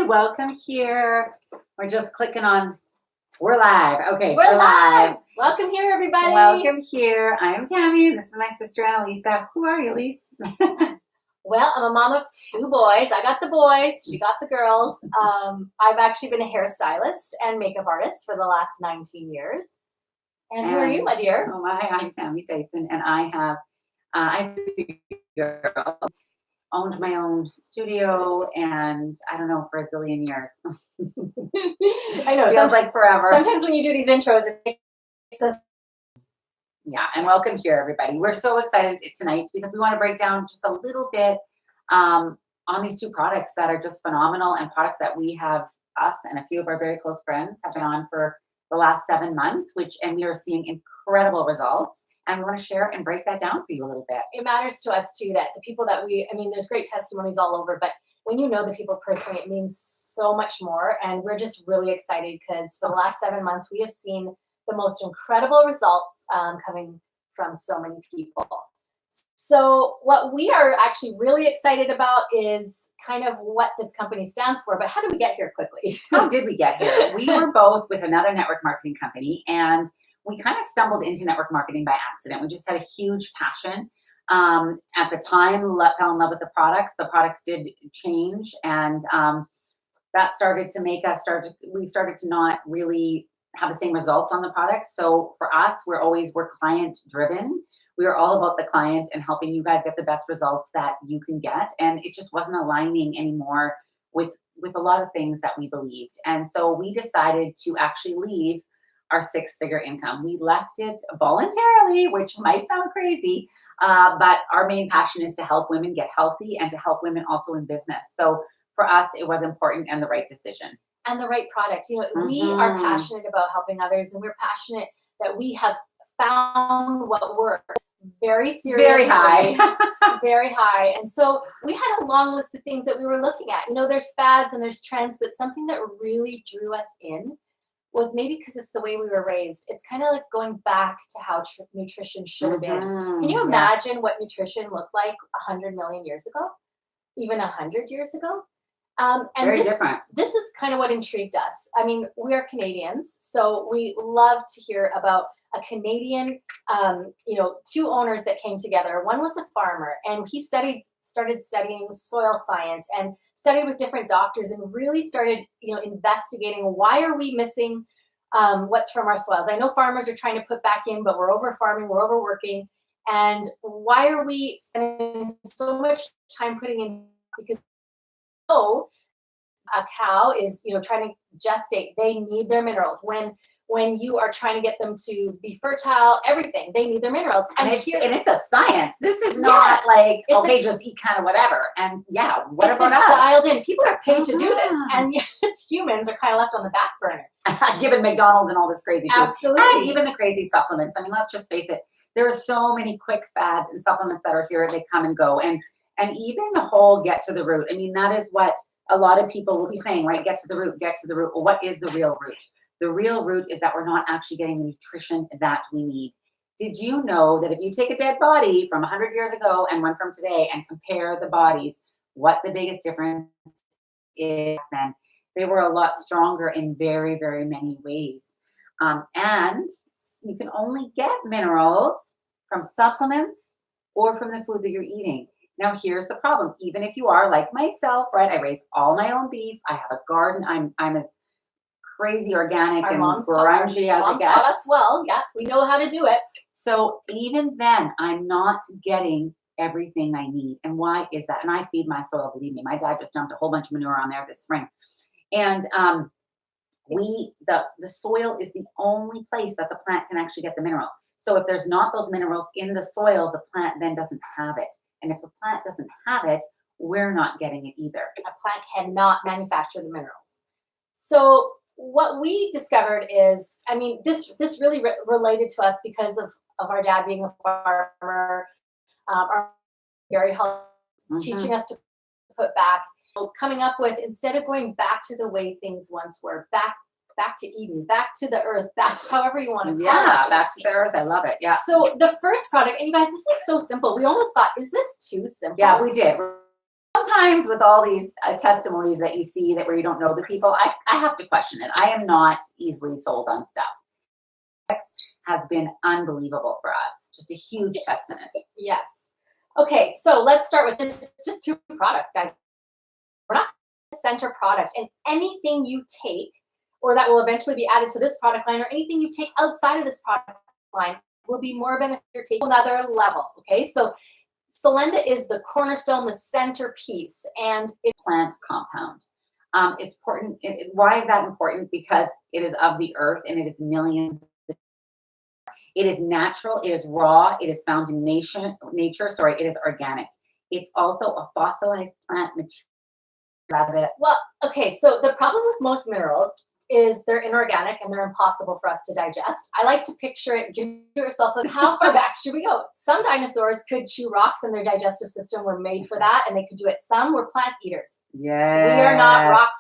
welcome here. We're just clicking on, we're live. Okay, we're live. Welcome here, everybody. Welcome here. I am Tammy. This is my sister, Annalisa. Who are you, Lise? Well, I'm a mom of 2 boys. I got the boys. She got the girls. I've actually been a hairstyrist and makeup artist for the last 19 years. And who are you, my dear? Oh my, I'm Tammy Tyson, and I have, I'm a girl. Owned my own studio, and I don't know, for a zillion years. I know. Feels like forever. Sometimes when you do these intros, it makes us. Yeah, and welcome here, everybody. We're so excited tonight because we want to break down just a little bit on these 2 products that are just phenomenal, and products that we have, us and a few of our very close friends have been on for the last 7 months, and we are seeing incredible results. And we want to share and break that down for you a little bit. It matters to us too, that the people that there's great testimonies all over, but when you know the people personally, it means so much more. And we're just really excited because for the last 7 months, we have seen the most incredible results coming from so many people. So what we are actually really excited about is kind of what this company stands for, but how did we get here quickly? How did we get here? We were both with another network marketing company, and we kind of stumbled into network marketing by accident. We just had a huge passion. At the time, fell in love with the products. The products did change, and that started to make us we started to not really have the same results on the products. So for us, we're client driven. We are all about the client and helping you guys get the best results that you can get. And it just wasn't aligning anymore with a lot of things that we believed. And so we decided to actually leave our 6-figure income. We left it voluntarily, which might sound crazy, but our main passion is to help women get healthy and to help women also in business. So for us, it was important and the right decision. And the right product. You know, we are passionate about helping others, and we're passionate that we have found what works very seriously. Very high. Very high. And so we had a long list of things that we were looking at. You know, there's fads and there's trends, but something that really drew us in was maybe because it's the way we were raised. It's kind of like going back to how nutrition should have been. Can you imagine what nutrition looked like 100 million years ago? Even 100 years ago? And very different. This is kind of what intrigued us. I mean, we are Canadians, so we love to hear about a Canadian, 2 owners that came together. One was a farmer, and he started studying soil science and studied with different doctors and really started, investigating why are we missing what's from our soils. I know farmers are trying to put back in, but we're over farming, we're overworking. And why are we spending so much time putting in? Because a cow is, trying to gestate. They need their minerals. When you are trying to get them to be fertile, everything, they need their minerals. And it's a science. This is not like, okay, just eat kind of whatever. And what about us? Dialed in. People are paid to do this, and yet humans are kind of left on the back burner. Given McDonald's and all this crazy food. Absolutely. And even the crazy supplements. I mean, let's just face it. There are so many quick fads and supplements that are here. They come and go. And even the whole get to the root. I mean, that is what a lot of people will be saying, right? Get to the root, get to the root. Well, what is the real root? The real root is that we're not actually getting the nutrition that we need. Did you know that if you take a dead body from 100 years ago and one from today and compare the bodies, what the biggest difference is then? They were a lot stronger in very, very many ways. And you can only get minerals from supplements or from the food that you're eating. Now, here's the problem. Even if you are like myself, right? I raise all my own beef. I have a garden. I'm as crazy organic and grungy as it gets. Taught us well. Yeah, we know how to do it. So even then, I'm not getting everything I need. And why is that? And I feed my soil, believe me. My dad just dumped a whole bunch of manure on there this spring. And the soil is the only place that the plant can actually get the mineral. So if there's not those minerals in the soil, the plant then doesn't have it. And if the plant doesn't have it, we're not getting it either. A plant cannot manufacture the minerals. So what we discovered is, this really related to us because of our dad being a farmer, our very healthy, teaching us to put back, coming up with, instead of going back to the way things once were, back to Eden, back to the earth, back however you want to call it. Yeah, back to the earth. I love it. Yeah. So the first product, and you guys, this is so simple. We almost thought, is this too simple? Yeah, we did. sometimes with all these testimonies that you see that where you don't know the people, I have to question it. I am not easily sold on stuff. Has been unbelievable for us. Just a huge testament. Yes. Okay, so let's start with this. Just 2 products, guys. We're not a center product, and anything you take or that will eventually be added to this product line or anything you take outside of this product line will be more beneficial to another level. Okay, so Soulenda is the cornerstone, the centerpiece, and it's plant compound. It's important. Why is that important? Because it is of the earth and it is millions. It is natural. It is raw. It is found in nature. Sorry, it is organic. It's also a fossilized plant material. Well, okay. So the problem with most minerals is they're inorganic and they're impossible for us to digest. I like to picture it. Give yourself how far back should we go? Some dinosaurs could chew rocks and their digestive system were made for that, and they could do it. Some were plant eaters. Yeah. We are not rock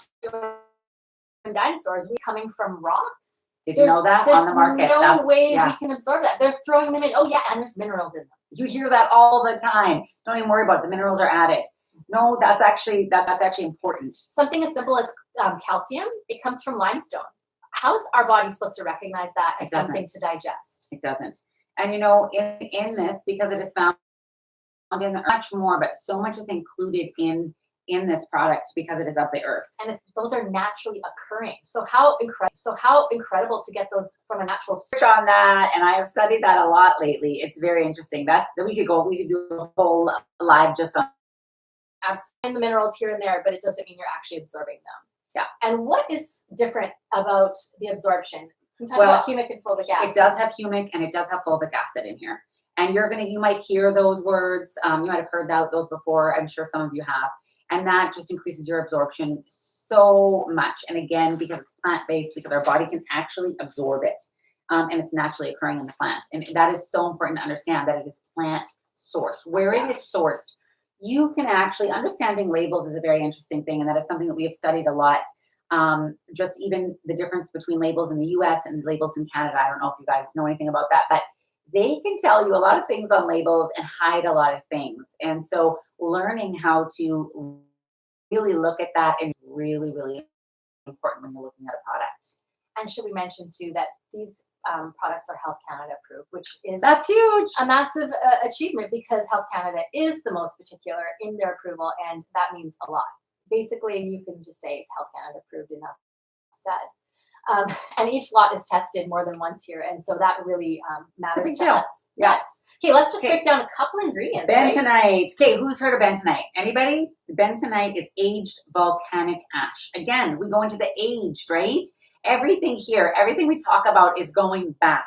dinosaurs. We're coming from rocks. Did you know that on the market? There's no way we can absorb that. They're throwing them in. Oh yeah, and there's minerals in them. You hear that all the time. Don't even worry about it. The minerals are added. No, that's actually important. Something as simple as calcium, it comes from limestone. How is our body supposed to recognize that as something to digest? It doesn't. And you know, in this, because it is found in much more, but so much is included in this product because it is of the earth. And those are naturally occurring. So how incredible to get those from a natural source. On that, and I have studied that a lot lately. It's very interesting. We could do a whole live just on the minerals here and there, but it doesn't mean you're actually absorbing them. Yeah. And what is different about the absorption? Can you talk about humic and fulvic acid? It does have humic and it does have fulvic acid in here. And you might hear those words. You might have heard those before. I'm sure some of you have. And that just increases your absorption so much. And again, because it's plant-based, because our body can actually absorb it. And it's naturally occurring in the plant. And that is so important to understand that it is plant sourced. Where it is sourced, you can actually, understanding labels is a very interesting thing. And that is something that we have studied a lot. Just even the difference between labels in the US and labels in Canada. I don't know if you guys know anything about that, but they can tell you a lot of things on labels and hide a lot of things. And so learning how to really look at that is really, really important when you're looking at a product. And should we mention too that these products are Health Canada approved, which is that's huge, a massive achievement because Health Canada is the most particular in their approval, and that means a lot. Basically, you can just say Health Canada approved, enough said. And each lot is tested more than once here, and so that really matters to us. Yes. Okay, let's just break down a couple ingredients. Bentonite. Right? Okay, who's heard of bentonite? Anybody? Bentonite is aged volcanic ash. Again, we go into the aged, right? Everything here, everything we talk about is going back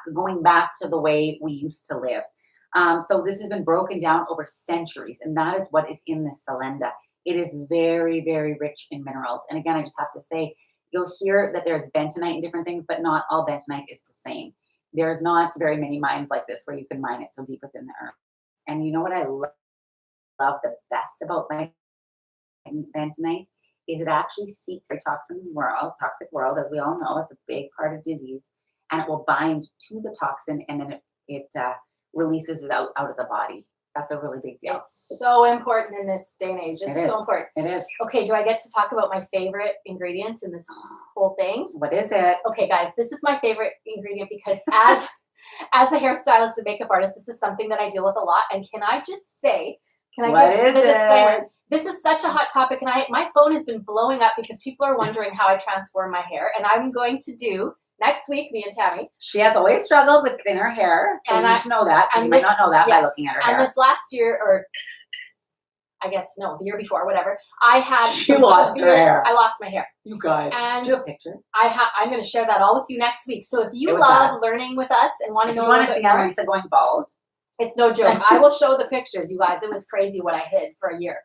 to the way we used to live. So this has been broken down over centuries, and that is what is in this Soulenda. It is very, very rich in minerals. And again, I just have to say, you'll hear that there's bentonite in different things, but not all bentonite is the same. There's not very many mines like this where you can mine it so deep within the earth. And you know what I love the best about my bentonite is it actually seeks the toxic world, as we all know. It's a big part of disease, and it will bind to the toxin, and then it releases it out of the body. That's a really big deal. It's so important in this day and age. It's so important. It is. Okay, do I get to talk about my favorite ingredients in this whole thing? What is it? Okay, guys, this is my favorite ingredient because as a hairstylist and makeup artist, this is something that I deal with a lot. And can I just say, give the disclaimer? This is such a hot topic, and my phone has been blowing up because people are wondering how I transform my hair. And I'm going to do next week, me and Tammy. She has always struggled with thinner hair, so you need to know that. And you might not know that by looking at her hair. And this last year, or I guess no, the year before, whatever, I had she lost her hair. I lost my hair. You guys, and do you have pictures? I'm going to share that all with you next week. So if you love learning with us and want to know, you want to see Lisa going bald, it's no joke. I will show the pictures, you guys. It was crazy what I hid for a year.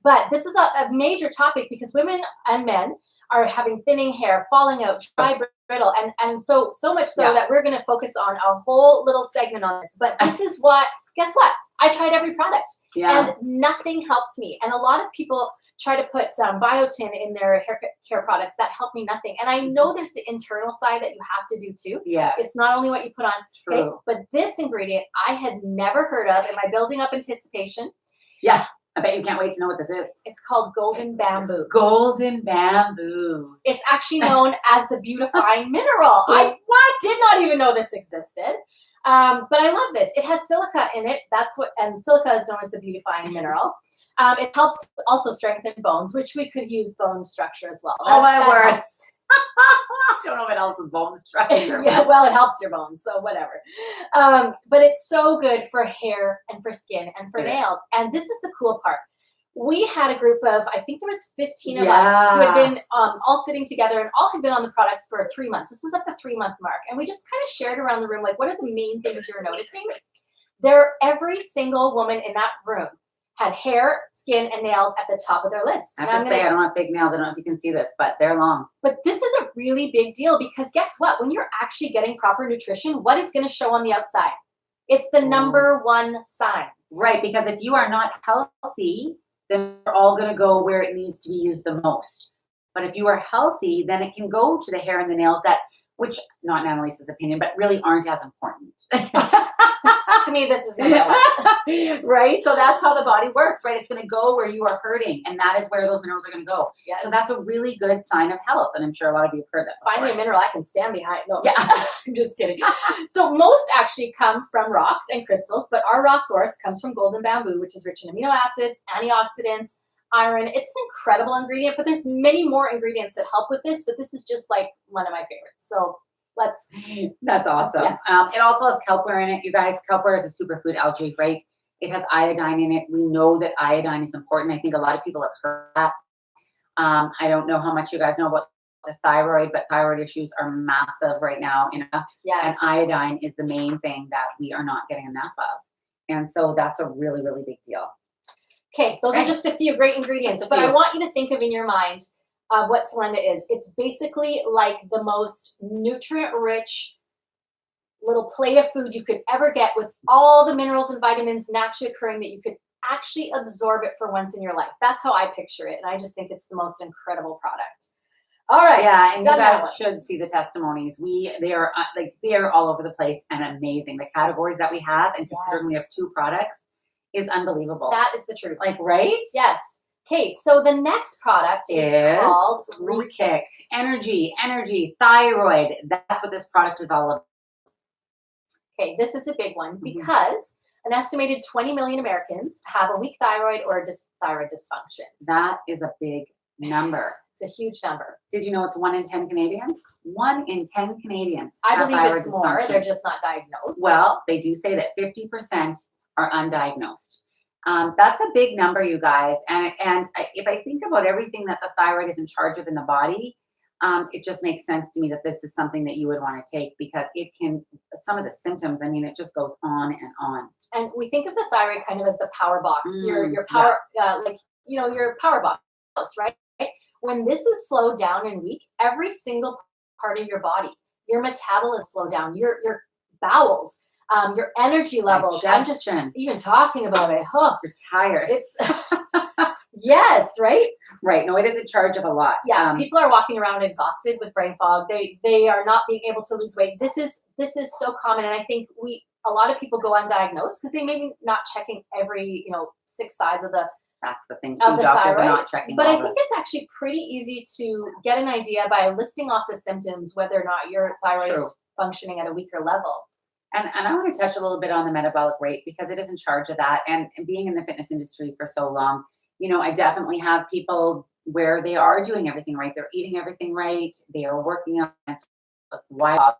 But this is a major topic because women and men are having thinning hair, falling out, dry, brittle, and so much so that we're going to focus on a whole little segment on this. But this is guess what? I tried every product and nothing helped me. And a lot of people try to put biotin in their hair care products that help me nothing. And I know there's the internal side that you have to do too. Yeah, it's not only what you put on. True. Okay? But this ingredient I had never heard of. Am I building up anticipation? Yeah. I bet you can't wait to know what this is. It's called golden bamboo. Golden bamboo. It's actually known as the beautifying mineral. I did not even know this existed. But I love this. It has silica in it. And silica is known as the beautifying mineral. It helps also strengthen bones, which we could use bone structure as well. Oh my word. I don't know what else is bone structure. Yeah, well, it helps your bones, so whatever. But it's so good for hair and for skin and for nails. And this is the cool part. We had a group of, I think there was 15 of us who had been all sitting together and all had been on the products for 3 months. This was at the 3-month mark. And we just kind of shared around the room, like, what are the main things you're noticing? Every single woman in that room had hair, skin, and nails at the top of their list. I have to say, I don't have fake nails. I don't know if you can see this, but they're long. But this is a really big deal because guess what? When you're actually getting proper nutrition, what is going to show on the outside? It's the number one sign. Right, because if you are not healthy, then they're all going to go where it needs to be used the most. But if you are healthy, then it can go to the hair and the nails which, not in Annalise's opinion, but really aren't as important. To me, this is number one. Right? So that's how the body works, right? It's going to go where you are hurting, and that is where those minerals are going to go. Yes. So that's a really good sign of health, and I'm sure a lot of you have heard that before. Finally, a mineral I can stand behind. No, yeah. I'm just kidding. So most actually come from rocks and crystals, but our raw source comes from golden bamboo, which is rich in amino acids, antioxidants, iron. It's an incredible ingredient, but there's many more ingredients that help with this, but this is just like one of my favorites. So that's awesome. Yes. It also has kelpware in it, you guys. Kelpware is a superfood algae, right? It has iodine in it. We know that iodine is important. I think a lot of people have heard that. I don't know how much you guys know about the thyroid, but thyroid issues are massive right now. Yes. And iodine is the main thing that we are not getting enough of. And so that's a really, really big deal. Okay, those are just a few great ingredients, but I want you to think of in your mind what Cellenda is. It's basically like the most nutrient-rich little plate of food you could ever get, with all the minerals and vitamins naturally occurring, that you could actually absorb it for once in your life. That's how I picture it, and I just think it's the most incredible product. All right. Yeah, and you guys should see the testimonies. They are all over the place and amazing. The categories that we have, and considering we have 2 products, is unbelievable. That is the truth. Like, right? Yes. Okay, so the next product is called rekick. Energy, thyroid. That's what this product is all about. Okay, this is a big one because an estimated 20 million Americans have a weak thyroid or a thyroid dysfunction. That is a big number. It's a huge number. Did you know it's 1 in 10 Canadians? 1 in 10 Canadians. I believe it's more. They're just not diagnosed. Well, they do say that 50% are undiagnosed. That's a big number, you guys. And if I think about everything that the thyroid is in charge of in the body, it just makes sense to me that this is something that you would want to take, because it can, some of the symptoms, I mean, it just goes on and on. And we think of the thyroid kind of as the power box, your power, your power box, right? When this is slowed down and weak, every single part of your body, your metabolism slow down, your bowels, your energy levels. Digestion. I'm just even talking about it. Oh, you're tired. It's yes, right? Right. No, it is in charge of a lot. Yeah. People are walking around exhausted with brain fog. They are not being able to lose weight. This is so common, and I think a lot of people go undiagnosed because they maybe not checking every 6 sides of the. That's the thing. Doctors are not checking. But I think it's actually pretty easy to get an idea by listing off the symptoms, whether or not your thyroid is functioning at a weaker level. And I want to touch a little bit on the metabolic rate, because it is in charge of that. And being in the fitness industry for so long, I definitely have people where they are doing everything right. They're eating everything right. They are working on it while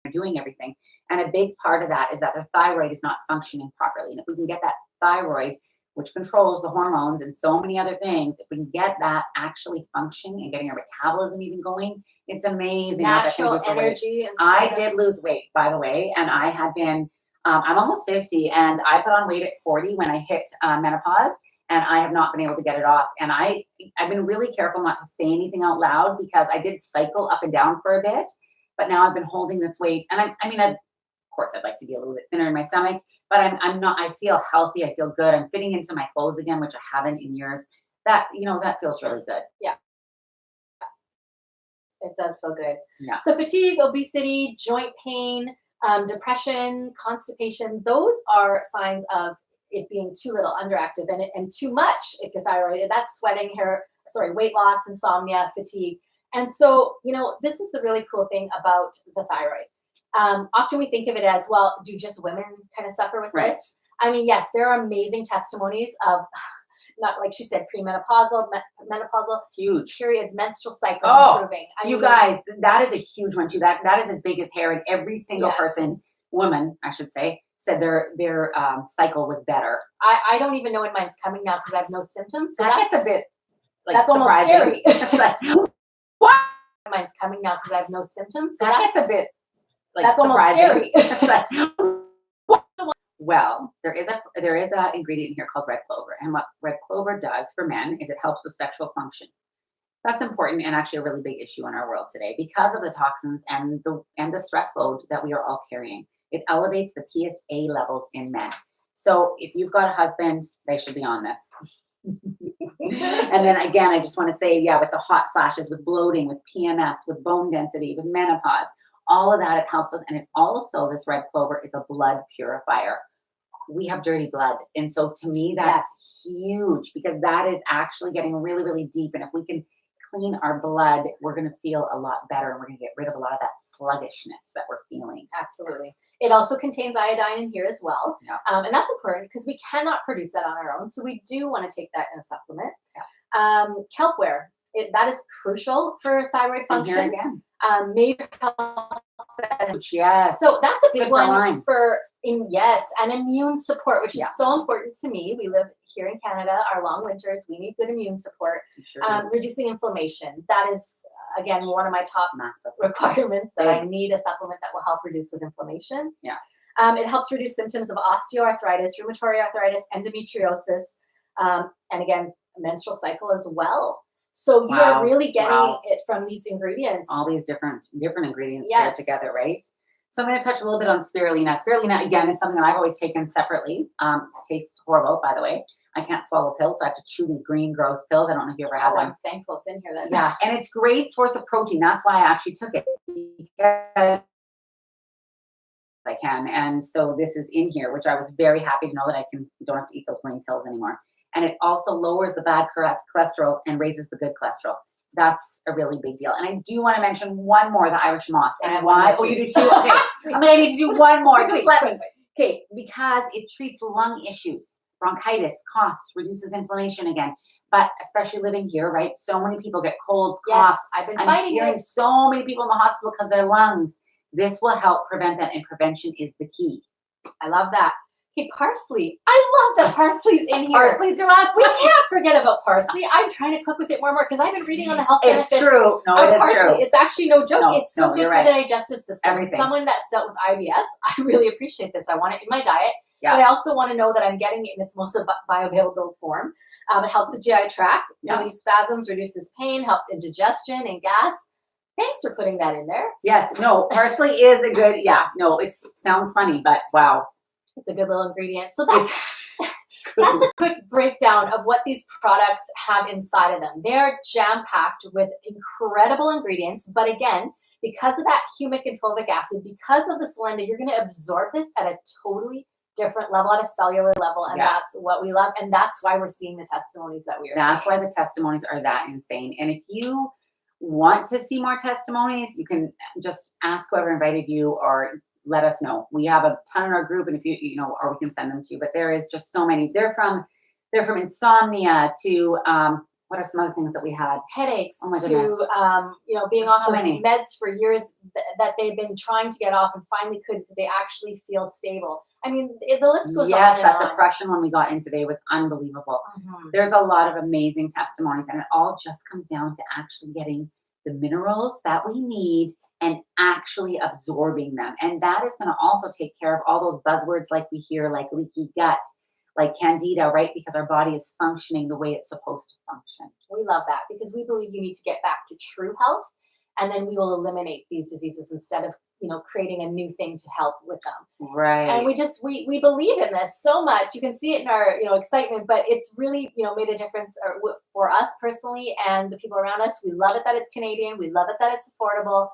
they're doing everything. And a big part of that is that their thyroid is not functioning properly. And if we can get that thyroid, which controls the hormones and so many other ththings, if we can get that actually functioning and getting our metabolism even going, it's amazing. Natural energy. I did lose weight, by the way, and I had been, I'm almost 50, and I put on weight at 40 when I hit menopause, and I have not been able to get it off. And I've been really careful not to say anything out loud, because I did cycle up and down for a bit, but now I've been holding this weight. And of course, I'd like to be a little bit thinner in my stomach, but I'm not, I feel healthy. I feel good. I'm fitting into my clothes again, which I haven't in years. That feels really good. Yeah. It does feel good. Yeah. So fatigue, obesity, joint pain, depression, constipation, those are signs of it being too little, underactive, and too much if you're thyroid. That's sweating, weight loss, insomnia, fatigue. And so, this is the really cool thing about the thyroid. Often we think of it as, well, do just women kind of suffer with this? I mean, yes, there are amazing testimonies of, not like she said, premenopausal, menopausal, Huge periods, menstrual cycles improving. You guys, that is a huge one too. That is as big as hair, and every single woman, I should say, said their cycle was better. I don't even know when mine's coming now because I have no symptoms. So that's a bit that's almost scary. What? Mine's coming now because I have no symptoms. So that's a bit that's surprising. Almost scary. Well, there is a ingredient here called red clover, and what red clover does for men is it helps with sexual function. That's important and actually a really big issue in our world today because of the toxins and the stress load that we are all carrying. It elevates the PSA levels in men. So if you've got a husband, they should be on this. And then again, I just want to say, with the hot flashes, with bloating, with PMS, with bone density, with menopause, all of that it helps with. And it also, this red clover is a blood purifier. We have dirty blood. And so to me, that's huge because that is actually getting really, really deep. And if we can clean our blood, we're going to feel a lot better, and we're going to get rid of a lot of that sluggishness that we're feeling. Absolutely. It also contains iodine in here as well. Yeah. And that's important because we cannot produce that on our own. So we do want to take that in a supplement. Yeah. Kelpware, that is crucial for thyroid function. Here again. Major health benefits. Yes. So that's a big one for and immune support, which is so important to me. We live here in Canada, our long winters, we need good immune support. Sure reducing inflammation. That is, again, one of my top requirements that I need a supplement that will help reduce with inflammation. Yeah. It helps reduce symptoms of osteoarthritis, rheumatoid arthritis, endometriosis, and again, menstrual cycle as well. So you are really getting it from these ingredients. All these different ingredients paired together, right? So I'm going to touch a little bit on spirulina. Spirulina, again, is something that I've always taken separately. Tastes horrible, by the way. I can't swallow pills, so I have to chew these green, gross pills. I don't know if you ever had them. I'm thankful it's in here then. Yeah, and it's a great source of protein. That's why I actually took it, because I can. And so this is in here, which I was very happy to know that I don't have to eat those green pills anymore. And it also lowers the bad cholesterol and raises the good cholesterral. That's a really big deal. And I do want to mention one more, the Irish moss. And why? Oh, you do too? Okay. I'm going to need to do one more. Just let me. Okay, because it treats lung issues, bronchitis, coughs, reduces inflammation again. But especially living here, right? So many people get colds, coughs. I've been fighting it. So many people in the hospital because their lungs. This will help prevent that, and prevention is the key. I love that. Okay, parsley. I love that parsley's in here. Parsley's your last one. We can't forget about parsley. I'm trying to cook with it more and more because I've been reading on the health benefits. It's true. No, it is true. It's actually no joke. It's so good for the digestive system. Everything. Someone that's dealt with IBS, I really appreciate this. I want it in my diet. Yeah. But I also want to know that I'm getting it in its most bioavailable form. It helps the GI tract, relieves spasms, reduces pain, helps indigestion and gas. Thanks for putting that in there. Yes. No, parsley is a good, it sounds funny, but wow. It's a good little ingredient. So that's a quick breakdown of what these products have inside of them. They're jam-packed with incredible ingredients, but again, because of that humic and fulvic acid, because of the Soulenda, you're going to absorb this at a totally different level, at a cellular level, and that's what we love, and that's why we're seeing the testimonies that we are seeing. That's why the testimonies are that insane. And if you want to see more testimonies, you can just ask whoever invited you or let us know. We have a ton in our group, and if you know, or we can send them to you. But there is just so many. They're from insomnia to what are some other things that we had? Headaches. Oh my goodness. To being off of meds for years that they've been trying to get off and finally could because they actually feel stable. I mean, the list goes on. Yes, that depression one we got in today was unbelievable. Mm-hmm. There's a lot of amazing testimonies, and it all just comes down to actually getting the minerals that we need and actually absorbing them. And that is going to also take care of all those buzzwords like we hear, like leaky gut, like candida, right? Because our body is functioning the way it's supposed to function. We love that because we believe you need to get back to true health, and then we will eliminate these diseases instead of creating a new thing to help with them. Right. And we believe in this so much. You can see it in our excitement, but it's really made a difference for us personally and the people around us. We love it that it's Canadian. We love it that it's affordable.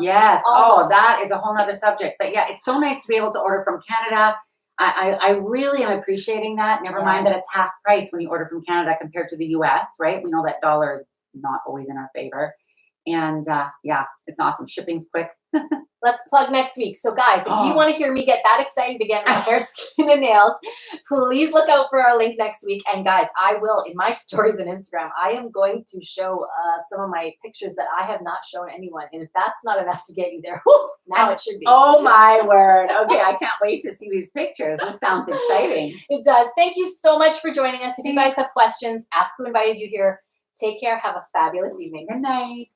Yes. That is a whole nother subject. But yeah, it's so nice to be able to order from Canada. I really am appreciating that. Never mind that it's half price when you order from Canada compared to the US, right? We know that dollar is not always in our favor. And yeah, it's awesome. Shipping's quick. Let's plug next week. So guys, if you want to hear me get that excited to get my hair, skin, and nails, please look out for our link next week. And guys, I will, in my stories and Instagram, I am going to show some of my pictures that I have not shown anyone. And if that's not enough to get you there, whew, now it should be. Oh my word. Okay, I can't wait to see these pictures. This sounds exciting. It does. Thank you so much for joining us. If you guys have questions, ask who invited you here. Take care. Have a fabulous evening. Good night.